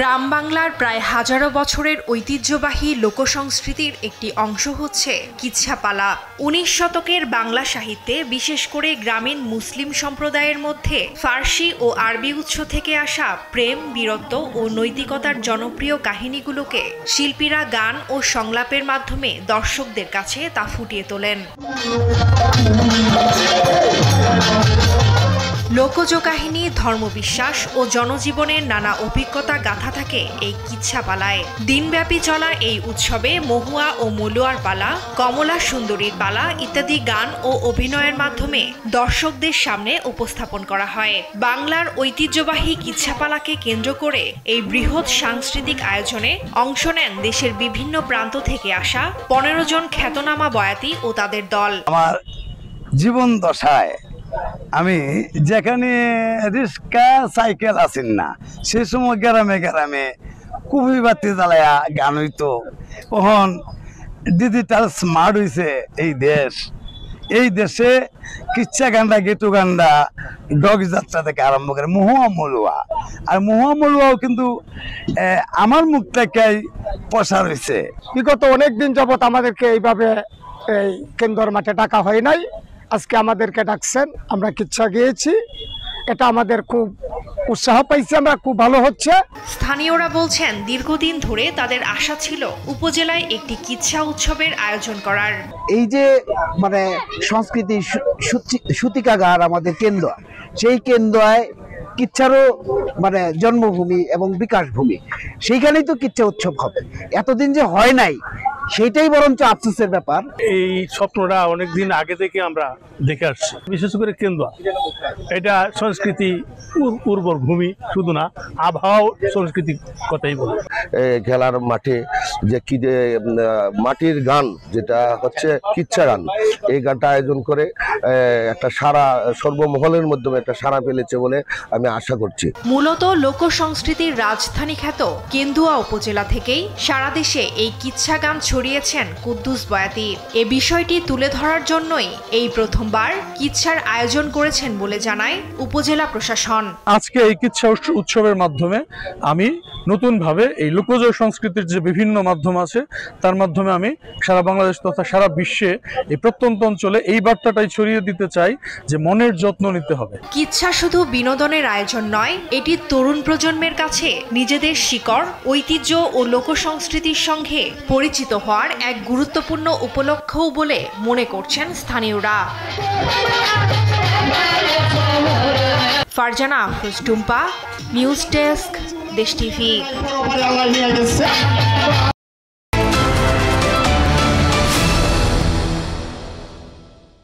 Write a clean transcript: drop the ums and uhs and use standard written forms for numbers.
গ্রাম বাংলার প্রায় হাজারো বছরের ঐতিহ্যবাহী লোকসংস্কৃতির একটি অংশ হচ্ছে কিচ্ছাপালা। 19 শতকের বাংলা সাহিত্যে বিশেষ করে গ্রামীণ মুসলিম সম্প্রদায়ের মধ্যে ফার্সি ও আরবি উৎস থেকে আসা প্রেম, বীরত্ব ও নৈতিকতার জনপ্রিয় কাহিনীগুলোকে শিল্পীরা গান ও সংলাপের মাধ্যমে দর্শকদের কাছে তা ফুটিয়ে তোলেন। লোকজ কাহিনী, ধর্মবিশ্বাস ও জনজীবনের নানা অভিজ্ঞতা গাথা থাকে এই কিচ্ছাপালায়। দিনব্যাপী চলা এই উৎসবে মহুয়া ও মলুয়ার পালা, কমলা সুন্দরীর পালা ইত্যাদি গান ও অভিনয়ের মাধ্যমে দর্শকদের সামনে উপস্থাপন করা হয়। বাংলার ঐতিহ্যবাহী কিচ্ছাপালাকে কেন্দ্র করে এই বৃহৎ সাংস্কৃতিক আয়োজনে অংশ নেন দেশের বিভিন্ন প্রান্ত থেকে আসা 15 জন খ্যাতনামা বয়াতি ও তাদের দল। আমার জীবন দশায় আমি যেখানে রিক্সা সাইকেল আসেন না, সে সময় গ্রামে গ্রামে কুপি বাতি জ্বালায়া গান হইতো। তখন ডিজিটাল স্মার্ট হয়েছে এই দেশ। এই দেশে কিচ্ছা গান্ডা, গেটু গান্ডা, ডগ যাত্রা থেকে আরম্ভ করে মহুয়া মলুয়া, আর মহুয়া মলুয়াও কিন্তু আমার মুখ থেকেই প্রসার হয়েছে। বিগত অনেকদিন যাবৎ আমাদেরকে এইভাবে এই কেন্দ্র মাঠে ডাকা হয় নাই, আজকে আমাদেরকে ডাকছেন, আমরা কিচ্ছা গিয়েছি, এটা আমাদের খুব উৎসাহ পাইছি, আমরা খুব ভালো হচ্ছে। স্থানীয়রা বলছেন দীর্ঘদিন ধরে তাদের আশা ছিল উপজেলায় একটি কিচ্ছা উৎসবের আয়োজন করার। এই যে মানে সংস্কৃতি সূতিকাগার আমাদের কেন্দ্র, সেই কেন্দ্রায় কিচ্ছারও মানে জন্মভূমি এবং বিকাশ ভূমি, সেইখানেই তো কিচ্ছা উৎসব হবে। এতদিন যে হয় নাই সেইটাই বরঞ্চ আফসোসের ব্যাপার। এই স্বপ্নটা অনেকদিন আগে থেকে আমরা দেখে আসছি। বিশেষ করে কেন্দ্র এটা সংস্কৃতি উর্বর ভূমি, শুধু না আবহাওয়া সংস্কৃতির কথাই বলে। খেলার মাঠে যে কি যে মাটির গান, যেটা হচ্ছে কিচ্ছা গান, এই গানটা আয়োজন করে একটা সারা সর্বমহলের মাধ্যমে একটা সারা ফেলেছে বলে আমি আশা করছি। মূলত লোক সংস্কৃতির রাজধানী খ্যাত কেন্দুয়া উপজেলা থেকেই সারা দেশে এই কিচ্ছা গান ছড়িয়েছেন কুদ্দুস বয়াতি। এ বিষয়টি তুলে ধরার জন্যই এই প্রথমবার কিচ্ছার আয়োজন করেছেন বলে জানায় উপজেলা প্রশাসন। আজকে এই কিচ্ছা উৎসবের মাধ্যমে আমি নতুনভাবে এই লোকজ সংস্কৃতির যে বিভিন্ন মাধ্যম আছে তার মাধ্যমে আমি সারা বাংলাদেশ তথা সারা বিশ্বে এই প্রত্যন্ত অঞ্চলে এই বার্তাটাই ছড়িয়ে দিতে চাই যে মনের যত্ন নিতে হবে। কিচ্ছা শুধু বিনোদনের আয়োজন নয়, এটি তরুণ প্রজন্মের কাছে নিজেদের শিকড়, ঐতিহ্য ও লোকসংস্কৃতির সঙ্গে পরিচিত হওয়ার এক গুরুত্বপূর্ণ উপলক্ষও বলে মনে করছেন স্থানীয়রা। ফারজানা আফরোজ টুম্পা, নিউজ ডেস্ক, দেশ টিভি।